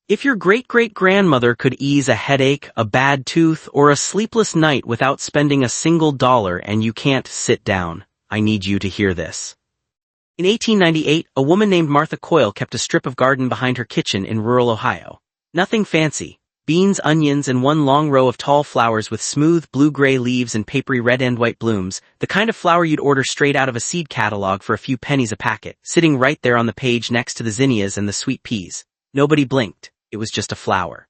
If your great-great-grandmother could ease a headache, a bad tooth, or a sleepless night without spending a single dollar and you can't sit down, I need you to hear this. In 1898, a woman named Martha Coyle kept a strip of garden behind her kitchen in rural Ohio. Nothing fancy. Beans, onions, and one long row of tall flowers with smooth blue-gray leaves and papery red and white blooms, the kind of flower you'd order straight out of a seed catalog for a few pennies a packet, sitting right there on the page next to the zinnias and the sweet peas. Nobody blinked. It was just a flower.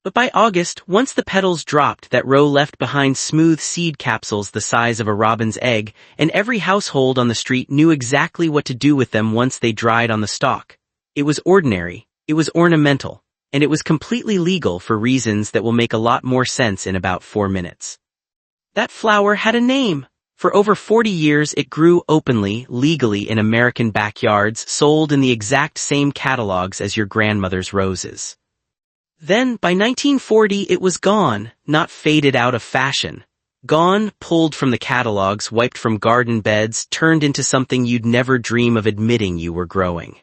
But by August, once the petals dropped, that row left behind smooth seed capsules the size of a robin's egg, and every household on the street knew exactly what to do with them once they dried on the stalk. It was ordinary, it was ornamental, and it was completely legal for reasons that will make a lot more sense in about 4 minutes. That flower had a name. For over 40 years it grew openly, legally in American backyards, sold in the exact same catalogs as your grandmother's roses. Then, by 1940 it was gone, not faded out of fashion. Gone, pulled from the catalogs, wiped from garden beds, turned into something you'd never dream of admitting you were growing.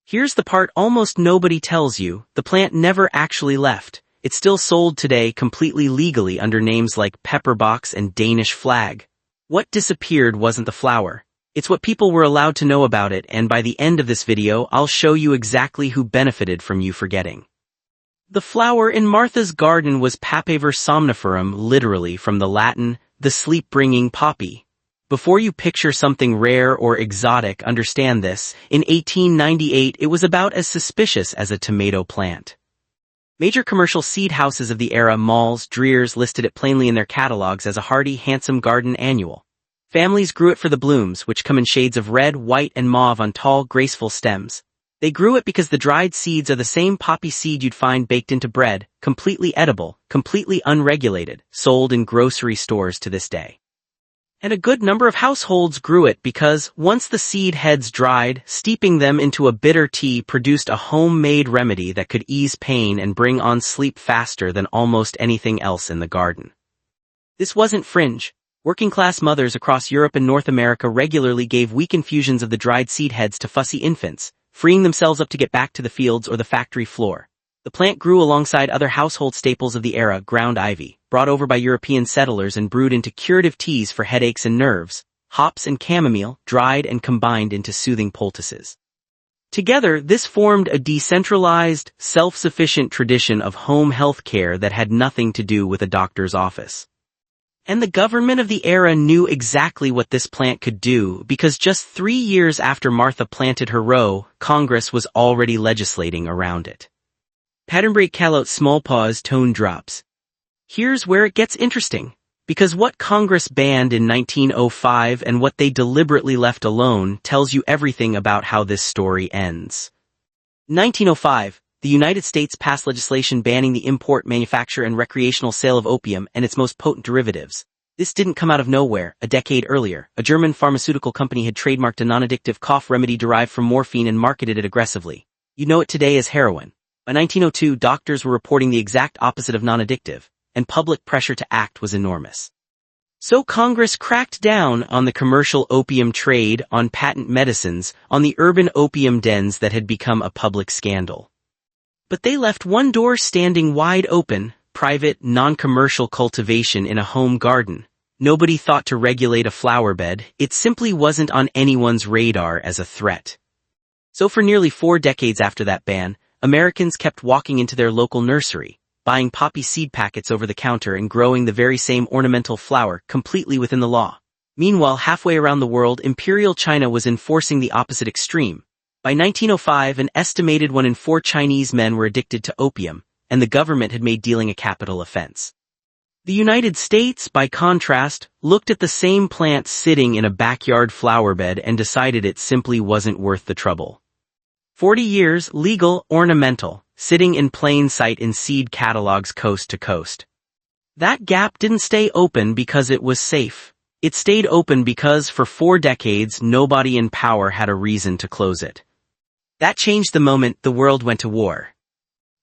Here's the part almost nobody tells you: the plant never actually left. It's still sold today completely legally under names like Pepperbox and Danish Flag. What disappeared wasn't the flower. It's what people were allowed to know about it, and by the end of this video I'll show you exactly who benefited from you forgetting. The flower in Martha's garden was Papaver somniferum, literally from the Latin, the sleep-bringing poppy. Before you picture something rare or exotic, understand this: in 1898 it was about as suspicious as a tomato plant. Major commercial seed houses of the era, Malls, Dreers, listed it plainly in their catalogs as a hardy, handsome garden annual. Families grew it for the blooms, which come in shades of red, white, and mauve on tall, graceful stems. They grew it because the dried seeds are the same poppy seed you'd find baked into bread, completely edible, completely unregulated, sold in grocery stores to this day. And a good number of households grew it because, once the seed heads dried, steeping them into a bitter tea produced a homemade remedy that could ease pain and bring on sleep faster than almost anything else in the garden. This wasn't fringe. Working-class mothers across Europe and North America regularly gave weak infusions of the dried seed heads to fussy infants, freeing themselves up to get back to the fields or the factory floor. The plant grew alongside other household staples of the era: ground ivy, brought over by European settlers and brewed into curative teas for headaches and nerves; hops and chamomile, dried and combined into soothing poultices. Together, this formed a decentralized, self-sufficient tradition of home health care that had nothing to do with a doctor's office. And the government of the era knew exactly what this plant could do, because just 3 years after Martha planted her row, Congress was already legislating around it. Pattern break, call out, small pause, tone drops. Here's where it gets interesting, because what Congress banned in 1905 and what they deliberately left alone tells you everything about how this story ends. In 1905, the United States passed legislation banning the import, manufacture, and recreational sale of opium and its most potent derivatives. This didn't come out of nowhere. A decade earlier, a German pharmaceutical company had trademarked a non-addictive cough remedy derived from morphine and marketed it aggressively. You know it today as heroin. By 1902, doctors were reporting the exact opposite of non-addictive, and public pressure to act was enormous. So Congress cracked down on the commercial opium trade, on patent medicines, on the urban opium dens that had become a public scandal. But they left one door standing wide open: private, non-commercial cultivation in a home garden. Nobody thought to regulate a flower bed. It simply wasn't on anyone's radar as a threat. So for nearly 4 decades after that ban, Americans kept walking into their local nursery, buying poppy seed packets over the counter and growing the very same ornamental flower completely within the law. Meanwhile, halfway around the world, Imperial China was enforcing the opposite extreme. By 1905, an estimated 1 in 4 Chinese men were addicted to opium, and the government had made dealing a capital offense. The United States, by contrast, looked at the same plant sitting in a backyard flower bed and decided it simply wasn't worth the trouble. 40 years, legal, ornamental, sitting in plain sight in seed catalogs coast to coast. That gap didn't stay open because it was safe. It stayed open because for 4 decades nobody in power had a reason to close it. That changed the moment the world went to war.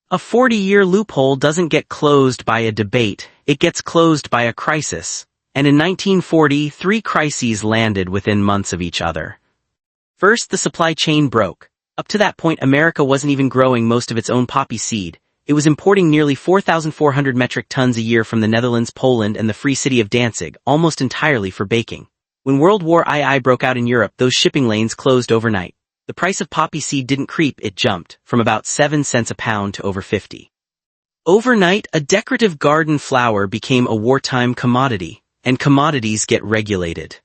A 40-year loophole doesn't get closed by a debate, it gets closed by a crisis. And in 1940, 3 crises landed within months of each other. First, the supply chain broke. Up to that point, America wasn't even growing most of its own poppy seed. It was importing nearly 4,400 metric tons a year from the Netherlands, Poland, and the Free City of Danzig, almost entirely for baking. When World War II broke out in Europe, those shipping lanes closed overnight. The price of poppy seed didn't creep, it jumped, from about 7 cents a pound to over 50. Overnight, a decorative garden flower became a wartime commodity, and commodities get regulated.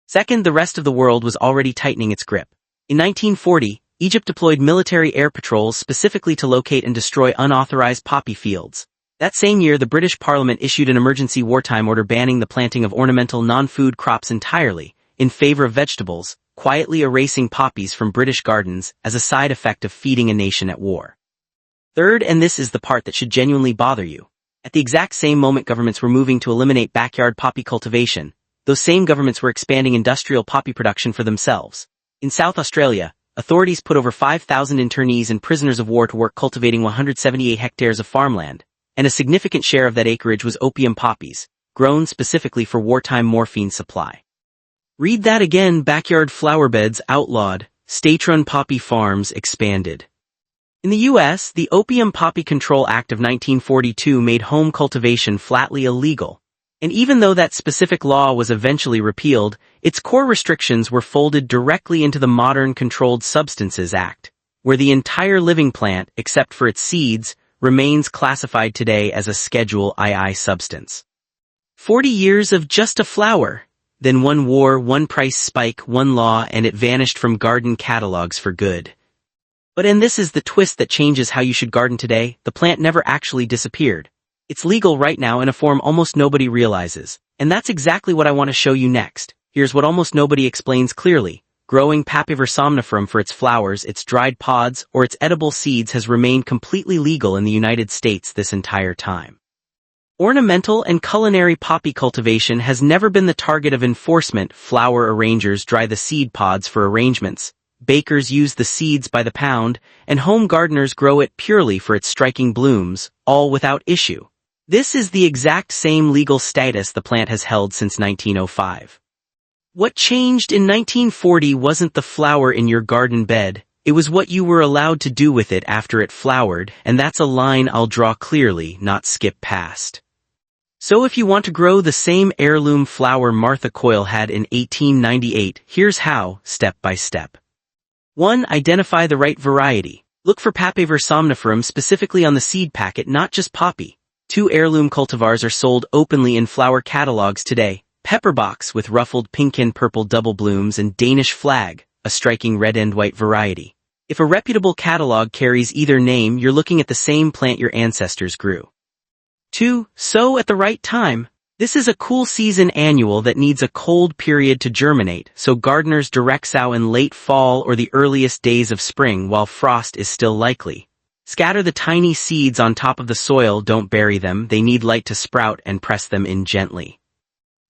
Second, the rest of the world was already tightening its grip. In 1940, Egypt deployed military air patrols specifically to locate and destroy unauthorized poppy fields. That same year, the British Parliament issued an emergency wartime order banning the planting of ornamental non-food crops entirely, in favor of vegetables, quietly erasing poppies from British gardens as a side effect of feeding a nation at war. Third, and this is the part that should genuinely bother you. At the exact same moment governments were moving to eliminate backyard poppy cultivation, those same governments were expanding industrial poppy production for themselves. In South Australia, authorities put over 5,000 internees and prisoners of war to work cultivating 178 hectares of farmland, and a significant share of that acreage was opium poppies, grown specifically for wartime morphine supply. Read that again: backyard flowerbeds outlawed, state-run poppy farms expanded. In the U.S., the Opium Poppy Control Act of 1942 made home cultivation flatly illegal. And even though that specific law was eventually repealed, its core restrictions were folded directly into the modern Controlled Substances Act, where the entire living plant, except for its seeds, remains classified today as a Schedule II substance. 40 years of just a flower. Then one war, one price spike, one law, and it vanished from garden catalogs for good. And this is the twist that changes how you should garden today: the plant never actually disappeared. It's legal right now in a form almost nobody realizes. And that's exactly what I want to show you next. Here's what almost nobody explains clearly. Growing Papaver somniferum for its flowers, its dried pods, or its edible seeds has remained completely legal in the United States this entire time. Ornamental and culinary poppy cultivation has never been the target of enforcement. Flower arrangers dry the seed pods for arrangements, bakers use the seeds by the pound, and home gardeners grow it purely for its striking blooms, all without issue. This is the exact same legal status the plant has held since 1905. What changed in 1940 wasn't the flower in your garden bed, it was what you were allowed to do with it after it flowered, and that's a line I'll draw clearly, not skip past. So if you want to grow the same heirloom flower Martha Coyle had in 1898, here's how, step by step. 1. Identify the right variety. Look for Papaver somniferum specifically on the seed packet, not just poppy. 2. Heirloom cultivars are sold openly in flower catalogs today: Pepperbox with ruffled pink and purple double blooms, and Danish Flag, a striking red and white variety. If a reputable catalog carries either name, you're looking at the same plant your ancestors grew. 2. Sow at the right time. This is a cool season annual that needs a cold period to germinate, so gardeners direct sow in late fall or the earliest days of spring while frost is still likely. Scatter the tiny seeds on top of the soil, don't bury them, they need light to sprout, and press them in gently.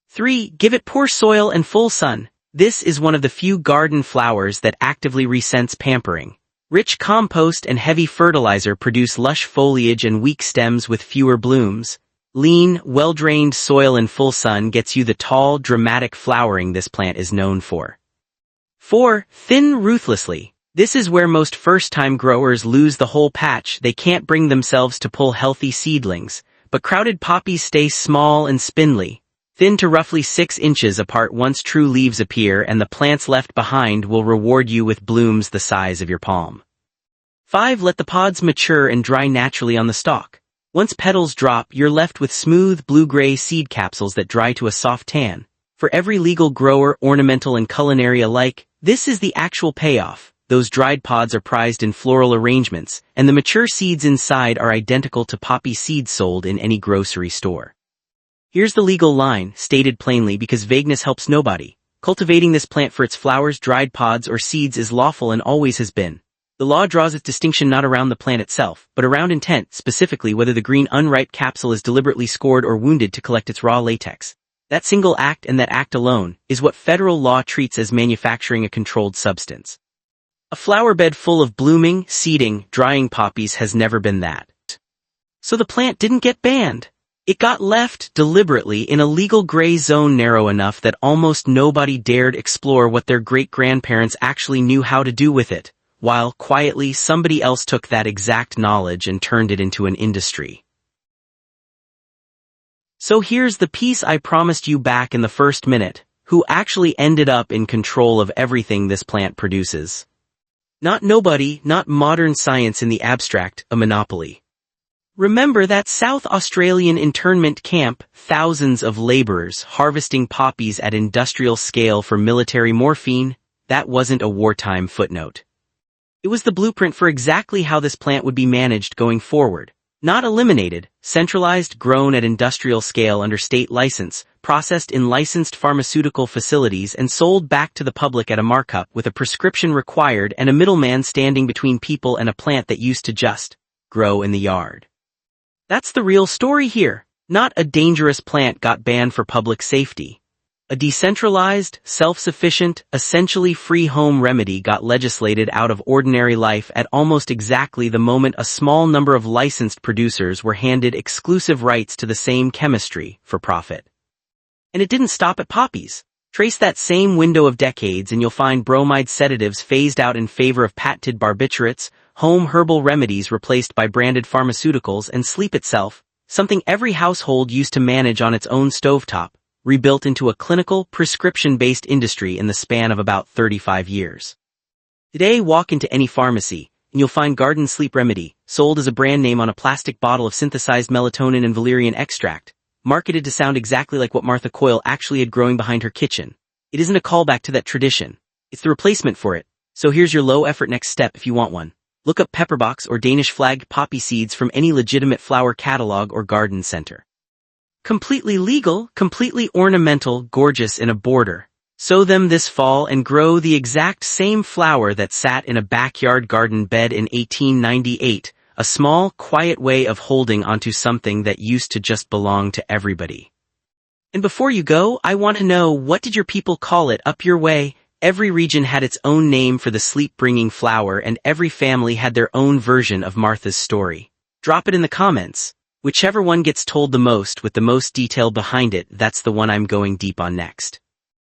3. Give it poor soil and full sun. This is one of the few garden flowers that actively resents pampering. Rich compost and heavy fertilizer produce lush foliage and weak stems with fewer blooms. Lean, well-drained soil in full sun gets you the tall, dramatic flowering this plant is known for. 4. Thin ruthlessly. This is where most first-time growers lose the whole patch. They can't bring themselves to pull healthy seedlings, but crowded poppies stay small and spindly. Thin to roughly 6 inches apart once true leaves appear, and the plants left behind will reward you with blooms the size of your palm. 5. Let the pods mature and dry naturally on the stalk. Once petals drop, you're left with smooth blue-gray seed capsules that dry to a soft tan. For every legal grower, ornamental and culinary alike, this is the actual payoff. Those dried pods are prized in floral arrangements, and the mature seeds inside are identical to poppy seeds sold in any grocery store. Here's the legal line, stated plainly because vagueness helps nobody. Cultivating this plant for its flowers, dried pods, or seeds is lawful and always has been. The law draws its distinction not around the plant itself, but around intent, specifically whether the green unripe capsule is deliberately scored or wounded to collect its raw latex. That single act, and that act alone, is what federal law treats as manufacturing a controlled substance. A flower bed full of blooming, seeding, drying poppies has never been that. So the plant didn't get banned. It got left, deliberately, in a legal gray zone narrow enough that almost nobody dared explore what their great-grandparents actually knew how to do with it. while, quietly, somebody else took that exact knowledge and turned it into an industry. So here's the piece I promised you back in the first minute: who actually ended up in control of everything this plant produces. Not nobody, not modern science in the abstract, a monopoly. Remember that South Australian internment camp, thousands of laborers harvesting poppies at industrial scale for military morphine? That wasn't a wartime footnote. It was the blueprint for exactly how this plant would be managed going forward. Not eliminated, centralized, grown at industrial scale under state license, processed in licensed pharmaceutical facilities and sold back to the public at a markup with a prescription required and a middleman standing between people and a plant that used to just grow in the yard. That's the real story here. Not a dangerous plant got banned for public safety. A decentralized, self-sufficient, essentially free home remedy got legislated out of ordinary life at almost exactly the moment a small number of licensed producers were handed exclusive rights to the same chemistry for profit. And it didn't stop at poppies. Trace that same window of decades and you'll find bromide sedatives phased out in favor of patented barbiturates, home herbal remedies replaced by branded pharmaceuticals, and sleep itself, something every household used to manage on its own stovetop, rebuilt into a clinical, prescription-based industry in the span of about 35 years. Today, walk into any pharmacy, and you'll find Garden Sleep Remedy, sold as a brand name on a plastic bottle of synthesized melatonin and valerian extract, marketed to sound exactly like what Martha Coyle actually had growing behind her kitchen. It isn't a callback to that tradition. It's the replacement for it. So here's your low-effort next step if you want one. Look up Pepperbox or Danish Flag poppy seeds from any legitimate flower catalog or garden center. Completely legal, completely ornamental, gorgeous in a border. Sow them this fall and grow the exact same flower that sat in a backyard garden bed in 1898, a small, quiet way of holding onto something that used to just belong to everybody. And before you go, I want to know, what did your people call it up your way? Every region had its own name for the sleep-bringing flower, and every family had their own version of Martha's story. Drop it in the comments. Whichever one gets told the most with the most detail behind it, that's the one I'm going deep on next.